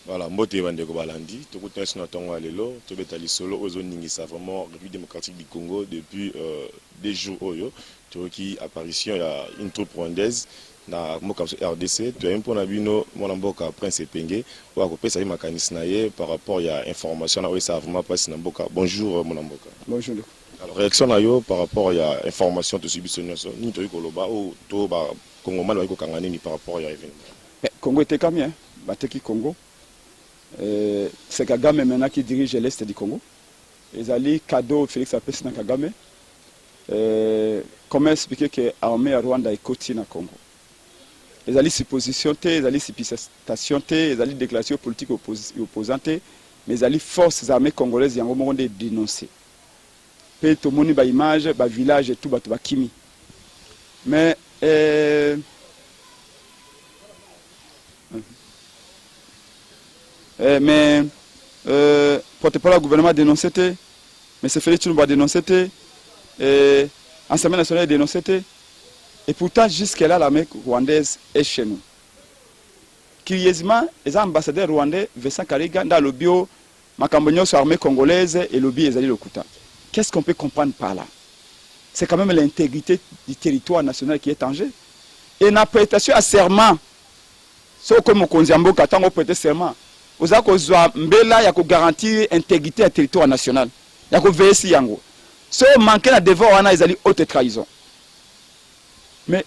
Voilà, Mbote Bandeko Balandi, Tokuta Sinatongo Alelo, Tobetali Solo, Ozo Ningisa, vraiment République démocratique du Congo depuis des jours. Oyo, qui apparition, il y a une troupe rwandaise, na RDC, tu as un point d'abino, mon amboka Prince Epenge, ou à côté, ça y est, ma canisnaye, par rapport à l'information, ça a vraiment passé Namboka. Bonjour, mon amboka. Bonjour. Alors, réaction à yo par rapport à l'information de Subi Sonyoso, ni Toyo Koloba, ou Toba, Congo Mal, ou Kangani, par rapport à l'événement. Congo était comme bien, Bateki Congo. C'est Kagame maintenant qui dirige l'Est du Congo. Ils allaient cadeau Félix Apesina Kagame. Comment expliquer que l'armée Rwanda est côté dans le Congo? Ils allaient supposition, ils allaient supposition, ils allaient déclaration politique opposante, mais ils allaient forces armées congolaises qui ont dénoncé. Puis tout le monde a image, le village et tout, le kimi. Mais porte-parole du gouvernement a dénoncé, mais c'est Félix Tshilombo a dénoncé, l'Assemblée nationale a dénoncé, et pourtant jusque-là l'armée rwandaise est chez nous. Curieusement, les ambassadeurs rwandais, Vincent Karega, dans le bio, Makambonyo sur l'armée congolaise et le bio Ezali Lokuta. Qu'est-ce qu'on peut comprendre par là? C'est quand même l'intégrité du territoire national qui est en jeu. Et la prestation à serment, ce que Mokonzi Mboka a prêté serment, vous avez garantir l'intégrité du territoire national. Il y a veiller si yango. Si vous manquez de devoir, on a des haute trahison. Mais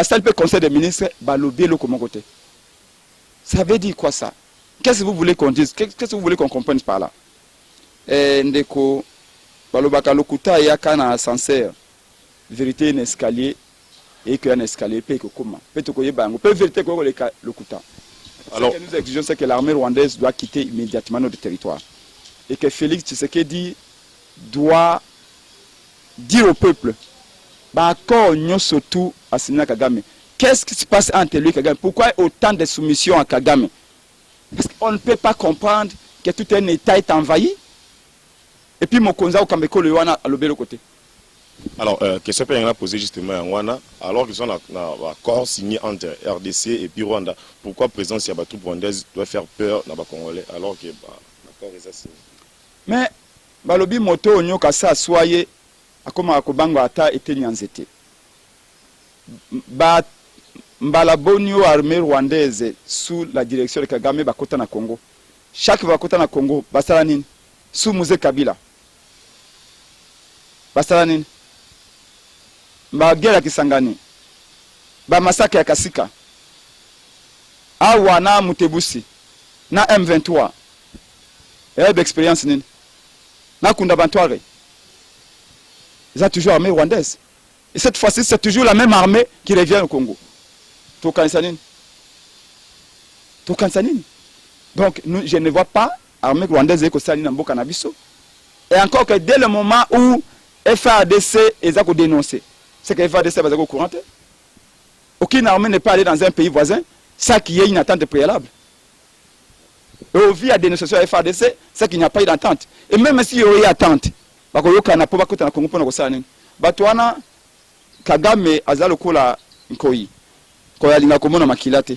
ça le conseil des ministres, lobby le comment côté. Ça veut dire quoi ça? Qu'est-ce que vous voulez qu'on dise? Qu'est-ce que vous voulez qu'on comprenne par là? Ndeko balobaka lokuta ya kana ascenseur. Vérité un escalier et qu'il y a un escalier peut que comment? Peut que koyeba ngo. Peut vérité ko le lokuta. Alors, ce que nous exigeons, c'est que l'armée rwandaise doit quitter immédiatement notre territoire. Et que Félix Tshisekedi doit dire au peuple, surtout à Sina Kagame, qu'est-ce qui se passe entre lui et Kagame? Pourquoi autant de soumission à Kagame? Parce qu'on ne peut pas comprendre que tout un État est envahi. Et puis Mokonza ou Kambeko le Wana à l'autre côté. Alors, question que a posé justement à Rwanda, alors qu'ils sont dans l'accord signé entre RDC et puis Rwanda, pourquoi la présence de la troupe rwandaise doit faire peur dans les Congolais alors que l'accord est signé? Mais, balobi moto onyoka sa soye, akoma akobango ata ete nyanzete. Mbalabonio armée rwandaise sous la direction de Kagame bakota na Congo. Chaque bakota na Congo, basala nini? Sous Mouzé Kabila. Basala nini? Guerre Kisangani, massacre ya Kasika, awa na Mutebusi, na M23, et d'expérience nini, na Kunda Bantoire, ils ont toujours l'armée rwandaise. Et cette fois-ci, c'est toujours la même armée qui revient au Congo. Tokansanine. Donc, je ne vois pas l'armée rwandaise qui est en Canabiso. Et encore que dès le moment où FARDC est dénoncé, c'est que FARDC va au courant. Aucune armée n'est pas allée dans un pays voisin sans qu'il y ait une attente préalable. Et au vu de la dénonciation de FARDC, c'est qu'il n'y a pas eu d'attente. Et même s'il y a eu attente, il y a un peu de Congo pour nous. Batouana, Kagame, Azalo Kola, Nkoyi, Koya Linga Komono Makilate.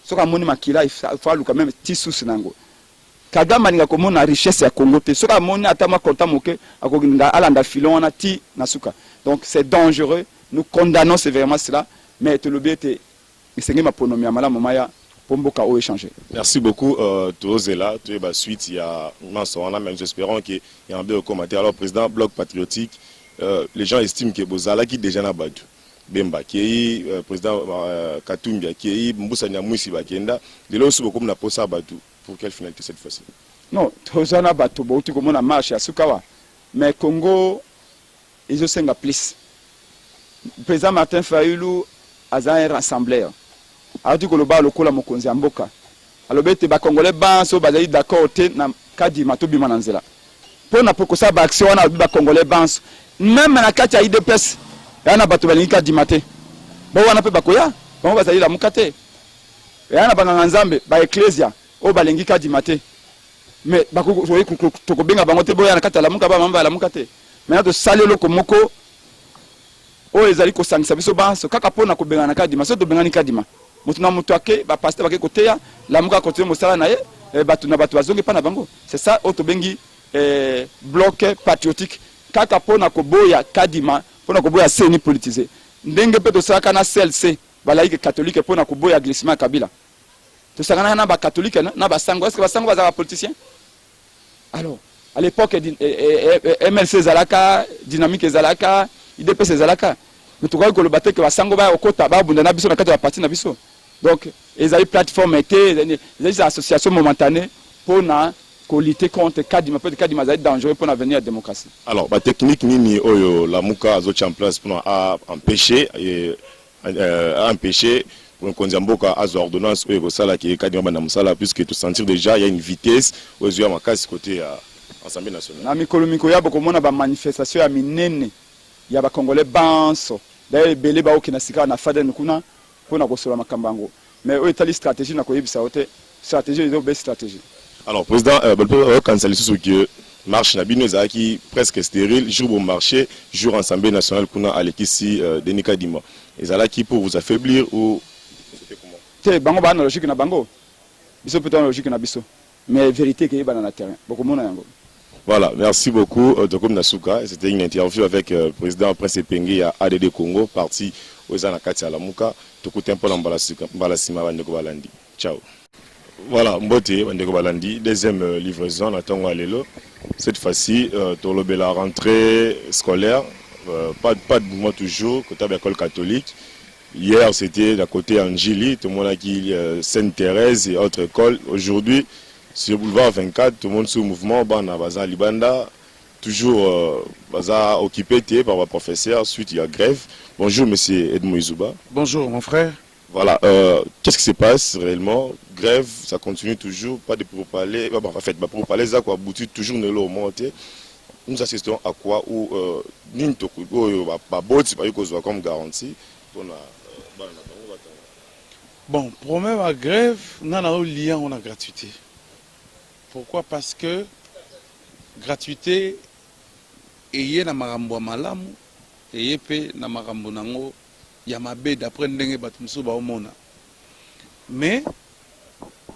Ce qu'on a Makila, il faut quand même tissu Sinango. Kagame Linga Komono la richesse ya Congo. Ce qu'on a atama konta moke, akoginga alanda filon na ti nasuka. Donc c'est dangereux, nous condamnons sévèrement cela, mais tout le but est de ma pronomie à Madame Maya pour beaucoup échanger. Merci beaucoup, Tozela. Tu es suite, il y a même espérons qu'il y a un peu de commentaire. Alors, président Bloc Patriotique, les gens estiment que Bozala qui déjà n'a pas battu. Bemba, qui est président Katumbia, qui est Mboussa Nyamouissi Bakenda, de là aussi beaucoup n'a pas ça battu. Pour quelle finalité cette fois-ci? Non, Tozala n'a pas battu, beaucoup comme on a marché à Sukawa. Mais Congo, ils ont 5 plus. Le président Martin Fayulu a un rassembleur. Alors que le bas le cola Mokonzi Mboka. Alors que les Congolais sont d'accord na kadi matobi mananzela. Pour na poko sa ba action na ba Congolais bans. Même na kati ya IDPS, yana bato balingi kadi mate. Ba wana pe bakoya, ba bazali la mukate. Yana banganga nzambe ba ecclesia o balingi kadi mate. Mais bako to benga bango te boya na kati la muka ba mamba la mukate. Mais na to salelo ko moko o ezali ko sangisa biso banso kaka pona ko benga na kadima so to benga ni kadima mutu na mutu ake ba pasteur bake koteya la muka continue mosala na ye bato na bato bazongi pa na bango. C'est ça otobengi bloc patriotique kaka pona koboya kadima pona koboya seni politisé ndenge pe tosaka na CLC balaïque catholique pona koboya glissement Kabila tosaka na ba catholique na ba sango est-ce que ba sango bazaka politicien. Alors à l'époque MLC zalaka dynamique zalaka IDPS zalaka mais to ko le batte que ba sango ba okota ba bunda na biso na kati ya parti na biso. Donc ils avaient plateforme était les associations momentanées pour lutter contre Kadima, peut-être Kadima est dangereux pour l'avenir de la démocratie. Alors, la technique nini oyo la muka azocha en place pour empêcher pour un konzamboka azo ordonnance oyo sala qui Kadima bana musala puisque tout sentir déjà il y a une vitesse aux yeux à makasi côté à Assemblée nationale. Na mikolo mikoya boko mona ba manifestation ya minene ya ba congolais banso. D'ailleurs belé ba okina sika na fada nkuna pour na kosola makambango. Mais oyo tali stratégie na koyebisa ote stratégie de best stratégie. Alors, président, quand ça ce que marche Nabino Zaki presque stérile, jour au marché, jour Assemblée nationale qu'on a à l'équipe Denis Kadima. Et ça là qui pour vous affaiblir ou c'était comment? C'est bango ba na logique na bango. Biso peut-être logique na biso. Mais vérité que ba na terrain. Beaucoup mona yango. Voilà, merci beaucoup Dokom Nasuka. C'était une interview avec le président Prince Pengue à ADD Congo, parti aux Anakati à la Mouka. Tokote un peu dans Balasima Bandeko Balandi. Ciao. Voilà, Mbote, Bandeko Balandi, deuxième livraison, attendons à l'élo. Cette fois-ci, Torlobé la rentrée scolaire, pas de mouvement toujours, côté de l'école catholique. Hier, c'était à côté Angélie, tout le monde a dit Sainte-Thérèse et autres écoles. Aujourd'hui, sur le boulevard 24, tout le monde sous mouvement, Bana Baza Libanda, toujours Baza occupé par le professeur, suite il y a grève. Bonjour, monsieur Edmond Izouba. Bonjour, mon frère. Voilà, qu'est-ce qui se passe réellement? Grève, ça continue toujours, pas de pourparlers. En fait, pour parler, ça quoi, aboutit toujours ne l'eau monté. Nous assistons à quoi ou nous pas comme garantie. Bon, problème à grève, nous avons lien on a gratuité. Pourquoi? Parce que gratuité et na marambo malamu et pe na marambo nango Yamabe d'après ndenge batumso ba omona. Mais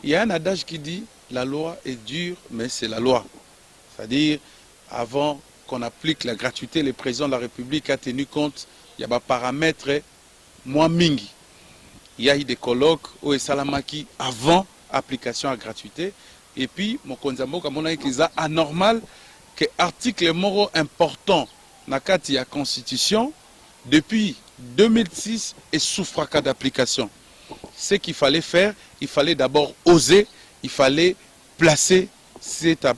il y a un adage qui dit la loi est dure mais c'est la loi. C'est-à-dire avant qu'on applique la gratuité, le président de la République a tenu compte il y a des paramètres moins mingi. Il y a eu des colloques au Salamaki avant application à gratuité et puis mon konzambo comme on a dit anormal que article moro important na kati ya constitution depuis 2006 et sous fracas d'application. Ce qu'il fallait faire, il fallait d'abord oser, il fallait placer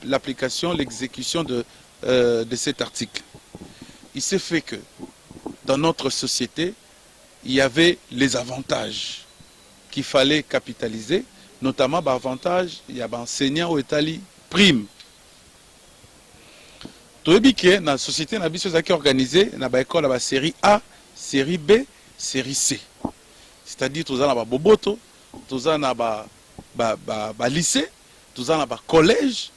l'application, l'exécution de cet article. Il s'est fait que dans notre société, il y avait les avantages qu'il fallait capitaliser, notamment l'avantage, il y a des enseignants au Italie prime. Dans la société, on a organisé une école à la série A, série B, série C. C'est-à-dire tous en boboto, tous en lycée, tous en collège,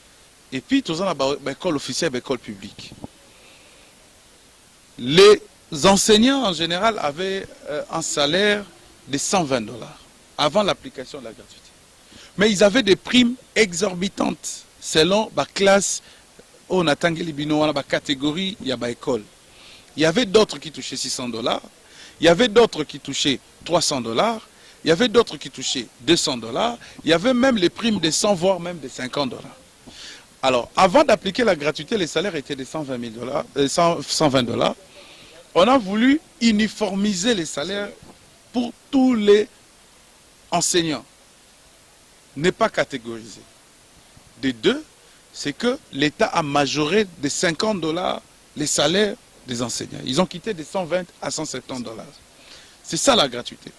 et puis tous en école officielle, école publique. Les enseignants en général avaient un salaire de $120 avant l'application de la gratuité. Mais ils avaient des primes exorbitantes selon la classe, on a la catégorie, il y a la école. Il y avait d'autres qui touchaient $600, il y avait d'autres qui touchaient $300, il y avait d'autres qui touchaient $200, il y avait même les primes de 100 voire même de $50. Alors, avant d'appliquer la gratuité, les salaires étaient de $120. On a voulu uniformiser les salaires pour tous les enseignants, ne pas catégoriser. De deux, c'est que l'État a majoré de $50 les salaires des enseignants. Ils ont quitté de 120 à $170. C'est ça la gratuité.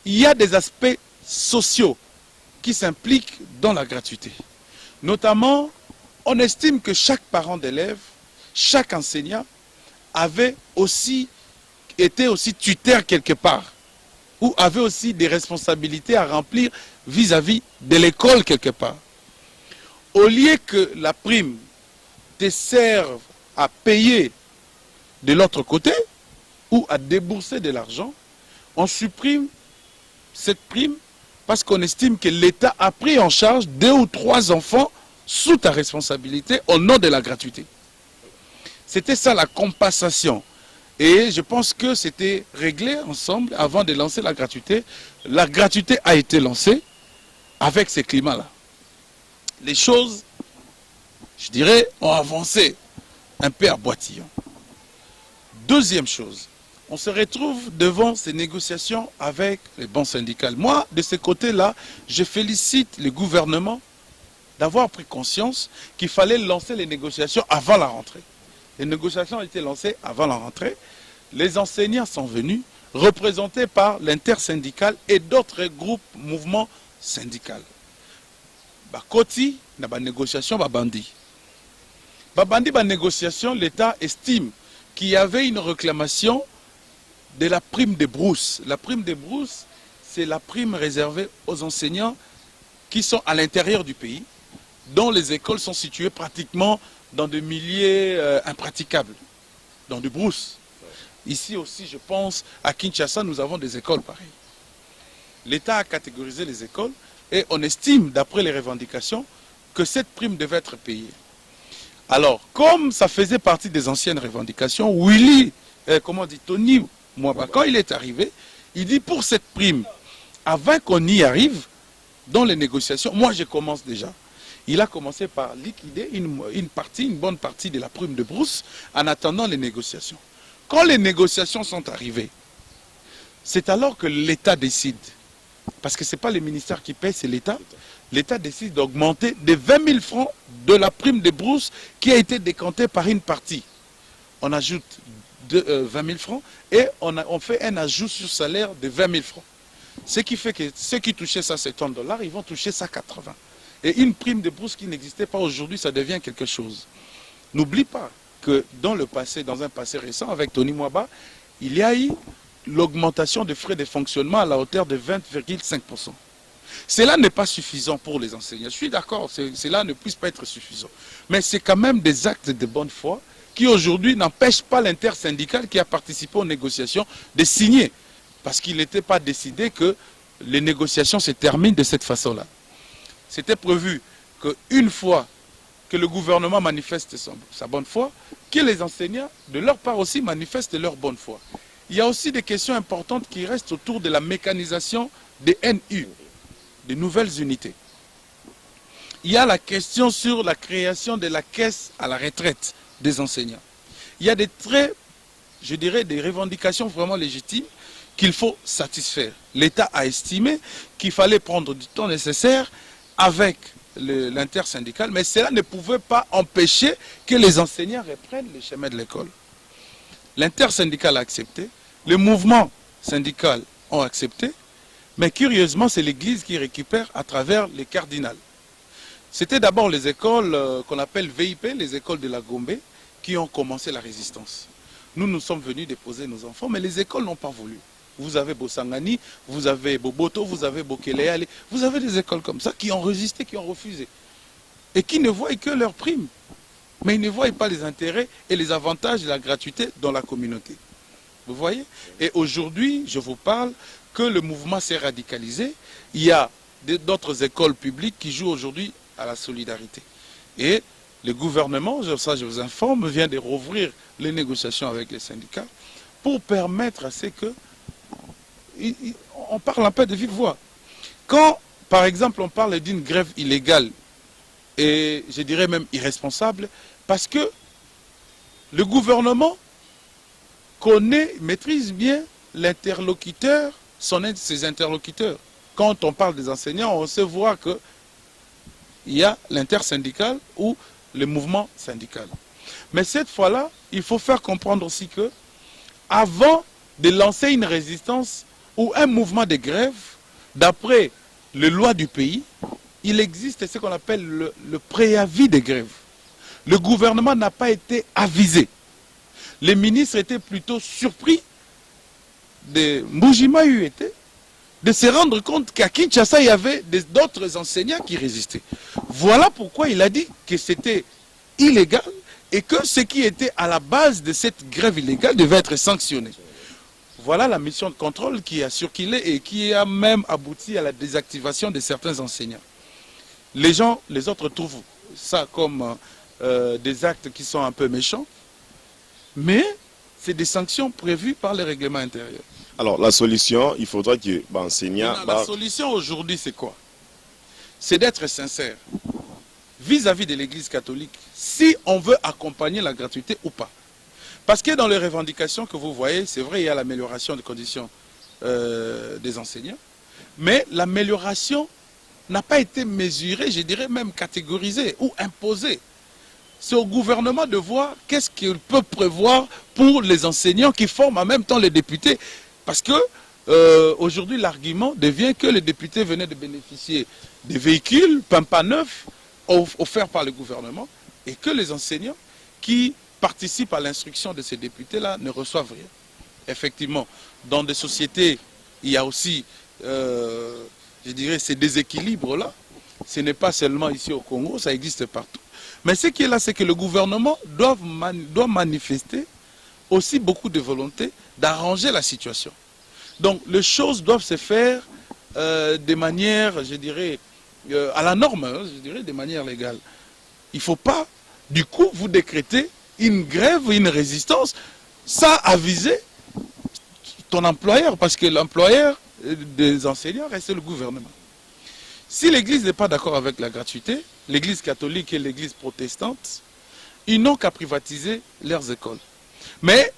Il y a des aspects sociaux qui s'impliquent dans la gratuité. Notamment, on estime que chaque parent d'élève, chaque enseignant était aussi tuteur quelque part, ou avait aussi des responsabilités à remplir vis-à-vis de l'école quelque part. Au lieu que la prime te serve à payer de l'autre côté ou à débourser de l'argent, on supprime cette prime parce qu'on estime que l'État a pris en charge 2 ou 3 enfants sous ta responsabilité au nom de la gratuité. C'était ça la compensation. Et je pense que c'était réglé ensemble avant de lancer la gratuité. La gratuité a été lancée avec ces climats-là. Les choses, je dirais, ont avancé un peu à boitillon. Deuxième chose, on se retrouve devant ces négociations avec les banques syndicales. Moi, de ce côté-là, je félicite le gouvernement d'avoir pris conscience qu'il fallait lancer les négociations avant la rentrée. Les négociations ont été lancées avant la rentrée. Les enseignants sont venus, représentés par l'intersyndical et d'autres groupes, mouvements syndicaux. Koti, na ba négociation, ba bandi. Ba bandi, ba négociation, l'État estime qu'il y avait une réclamation de la prime de brousse. La prime de brousse, c'est la prime réservée aux enseignants qui sont à l'intérieur du pays, dont les écoles sont situées pratiquement dans des milieux impraticables, dans des brousses. Ici aussi, je pense, à Kinshasa, nous avons des écoles pareilles. L'État a catégorisé les écoles et on estime, d'après les revendications, que cette prime devait être payée. Alors, comme ça faisait partie des anciennes revendications, Tony Mwaba, quand il est arrivé, il dit pour cette prime, avant qu'on y arrive, dans les négociations, moi je commence déjà. Il a commencé par liquider une bonne partie de la prime de brousse en attendant les négociations. Quand les négociations sont arrivées, c'est alors que l'État décide. Parce que ce n'est pas les ministères qui paient, c'est l'État. L'État décide d'augmenter de 20 000 francs de la prime de brousse qui a été décomptée par une partie. On ajoute 20 000 francs et on fait un ajout sur salaire de 20 000 francs. Ce qui fait que ceux qui touchaient ça 70 $, ils vont toucher ça 80. Et une prime de brousse qui n'existait pas aujourd'hui, ça devient quelque chose. N'oublie pas que dans le passé, dans un passé récent, avec Tony Mwaba, il y a eu l'augmentation des frais de fonctionnement à la hauteur de 20,5%. Cela n'est pas suffisant pour les enseignants. Je suis d'accord, cela ne puisse pas être suffisant. Mais c'est quand même des actes de bonne foi qui aujourd'hui n'empêchent pas l'intersyndical qui a participé aux négociations de signer. Parce qu'il n'était pas décidé que les négociations se terminent de cette façon-là. C'était prévu qu'une fois que le gouvernement manifeste sa bonne foi, que les enseignants, de leur part aussi, manifestent leur bonne foi. Il y a aussi des questions importantes qui restent autour de la mécanisation des NU, des nouvelles unités. Il y a la question sur la création de la caisse à la retraite des enseignants. Il y a des des revendications vraiment légitimes qu'il faut satisfaire. L'État a estimé qu'il fallait prendre du temps nécessaire avec l'intersyndical, mais cela ne pouvait pas empêcher que les enseignants reprennent le chemin de l'école. L'intersyndical a accepté, les mouvements syndicaux ont accepté, mais curieusement, c'est l'Église qui récupère à travers les cardinals. C'était d'abord les écoles qu'on appelle VIP, les écoles de la Gombe, qui ont commencé la résistance. Nous sommes venus déposer nos enfants, mais les écoles n'ont pas voulu. Vous avez Bosangani, vous avez Boboto, vous avez Bokeleale, vous avez des écoles comme ça qui ont résisté, qui ont refusé. Et qui ne voient que leurs primes. Mais ils ne voient pas les intérêts et les avantages de la gratuité dans la communauté. Vous voyez? Et aujourd'hui, je vous parle que le mouvement s'est radicalisé. Il y a d'autres écoles publiques qui jouent aujourd'hui à la solidarité. Et le gouvernement, ça je vous informe, vient de rouvrir les négociations avec les syndicats pour permettre à ce que on parle un peu de vive voix. Quand, par exemple, on parle d'une grève illégale et je dirais même irresponsable, parce que le gouvernement connaît, maîtrise bien l'interlocuteur, ses interlocuteurs. Quand on parle des enseignants, on sait voir qu'il y a l'intersyndical ou le mouvement syndical. Mais cette fois-là, il faut faire comprendre aussi que avant de lancer une résistance ou un mouvement de grève, d'après les lois du pays, il existe ce qu'on appelle le préavis de grève. Le gouvernement n'a pas été avisé. Les ministres étaient plutôt surpris, Mbujima était, de se rendre compte qu'à Kinshasa, il y avait d'autres enseignants qui résistaient. Voilà pourquoi il a dit que c'était illégal et que ce qui était à la base de cette grève illégale devait être sanctionné. Voilà la mission de contrôle qui a circulé et qui a même abouti à la désactivation de certains enseignants. Les autres trouvent ça comme des actes qui sont un peu méchants, mais c'est des sanctions prévues par les règlements intérieurs. Alors, la solution, il faudra que l'enseignant... La solution aujourd'hui, c'est quoi? C'est d'être sincère vis-à-vis de l'Église catholique, si on veut accompagner la gratuité ou pas. Parce que dans les revendications que vous voyez, c'est vrai, il y a l'amélioration des conditions des enseignants, mais l'amélioration n'a pas été mesurée, je dirais même catégorisée ou imposée. C'est au gouvernement de voir qu'est-ce qu'il peut prévoir pour les enseignants qui forment en même temps les députés. Parce que aujourd'hui, l'argument devient que les députés venaient de bénéficier des véhicules pampa neufs offerts par le gouvernement et que les enseignants qui participent à l'instruction de ces députés-là ne reçoivent rien. Effectivement, dans des sociétés, il y a aussi, je dirais, ces déséquilibres-là. Ce n'est pas seulement ici au Congo, ça existe partout. Mais ce qui est là, c'est que le gouvernement doit manifester aussi beaucoup de volonté d'arranger la situation. Donc, les choses doivent se faire de manière, je dirais, à la norme, hein, je dirais, de manière légale. Il ne faut pas, du coup, vous décréter une grève, une résistance, sans aviser ton employeur, parce que l'employeur des enseignants reste le gouvernement. Si l'Église n'est pas d'accord avec la gratuité, l'Église catholique et l'Église protestante, ils n'ont qu'à privatiser leurs écoles. Mais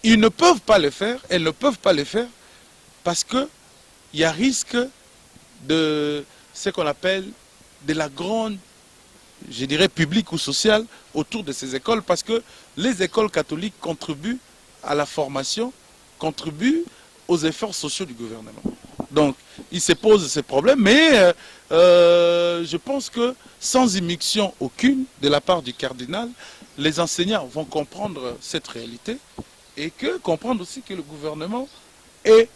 ils ne peuvent pas le faire, elles ne peuvent pas le faire, parce qu'il y a risque de ce qu'on appelle de la grande, je dirais, publique ou sociale autour de ces écoles, parce que les écoles catholiques contribuent à la formation, contribuent aux efforts sociaux du gouvernement. Donc, il se pose ces problèmes, mais je pense que sans immixtion aucune de la part du cardinal, les enseignants vont comprendre cette réalité et comprendre aussi que le gouvernement est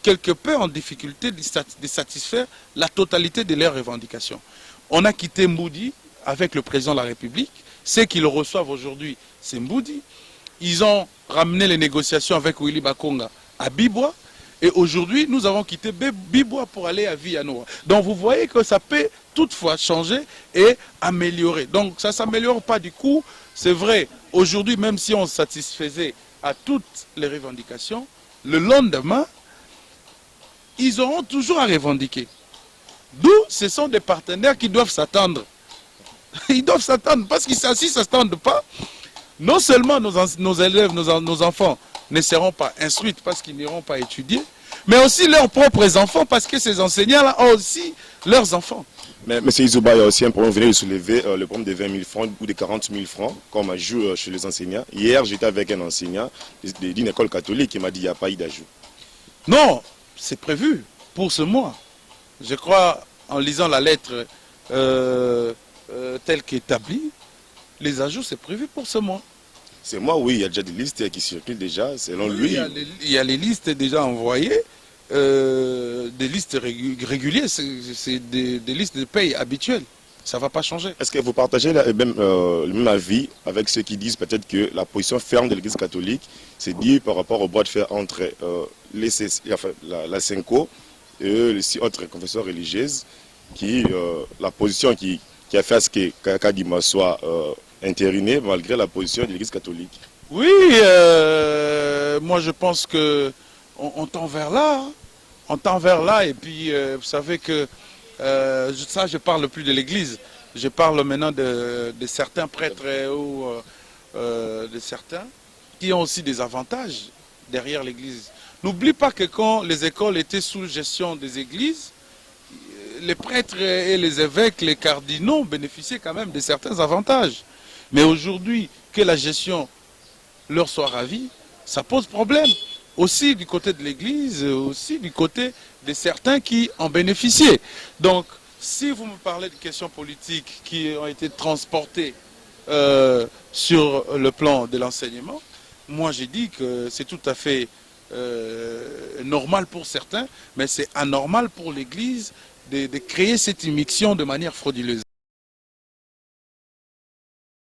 quelque peu en difficulté de satisfaire la totalité de leurs revendications. On a quitté Mboudi avec le président de la République. Ceux qui le reçoivent aujourd'hui, c'est Mboudi. Ils ont ramené les négociations avec Willy Bakonga à Bibois. Et aujourd'hui, nous avons quitté Bibois pour aller à Villanueva. Donc vous voyez que ça peut toutefois changer et améliorer. Donc ça ne s'améliore pas du coup. C'est vrai, aujourd'hui, même si on satisfaisait à toutes les revendications, le lendemain, ils auront toujours à revendiquer. D'où ce sont des partenaires qui doivent s'attendre. Ils doivent s'attendre parce qu'ils s'ils ne s'attendent pas, non seulement nos élèves, nos enfants ne seront pas instruits parce qu'ils n'iront pas étudier, mais aussi leurs propres enfants parce que ces enseignants-là ont aussi leurs enfants. Mais M. Izuba, il y a aussi un problème, vous venez de soulever le problème des 20 000 francs ou des 40 000 francs comme ajout chez les enseignants. Hier, j'étais avec un enseignant d'une école catholique qui m'a dit qu'il n'y a pas eu d'ajout. Non, c'est prévu pour ce mois. Je crois, en lisant la lettre telle qu'établie, les ajouts, c'est prévu pour ce mois. C'est moi, oui, il y a déjà des listes qui circulent déjà, selon lui. Il y a les listes déjà envoyées, des listes régulières, c'est des listes de paye habituelles. Ça ne va pas changer. Est-ce que vous partagez le même avis avec ceux qui disent peut-être que la position ferme de l'Église catholique, c'est dit par rapport au bras de fer entre la SENCO et les autres confessions religieuses, la position qui a fait à ce que Kadima soit intériné malgré la position de l'Église catholique? Oui, moi je pense qu'on tend vers là. Hein. On tend vers là et puis vous savez que ça je parle plus de l'Église. Je parle maintenant de certains prêtres ou de certains qui ont aussi des avantages derrière l'Église. N'oublie pas que quand les écoles étaient sous gestion des églises, les prêtres et les évêques, les cardinaux bénéficiaient quand même de certains avantages. Mais aujourd'hui, que la gestion leur soit ravie, ça pose problème. Aussi du côté de l'Église, aussi du côté de certains qui en bénéficiaient. Donc, si vous me parlez de questions politiques qui ont été transportées sur le plan de l'enseignement, moi j'ai dit que c'est tout à fait normal pour certains, mais c'est anormal pour l'Église de créer cette immixtion de manière frauduleuse.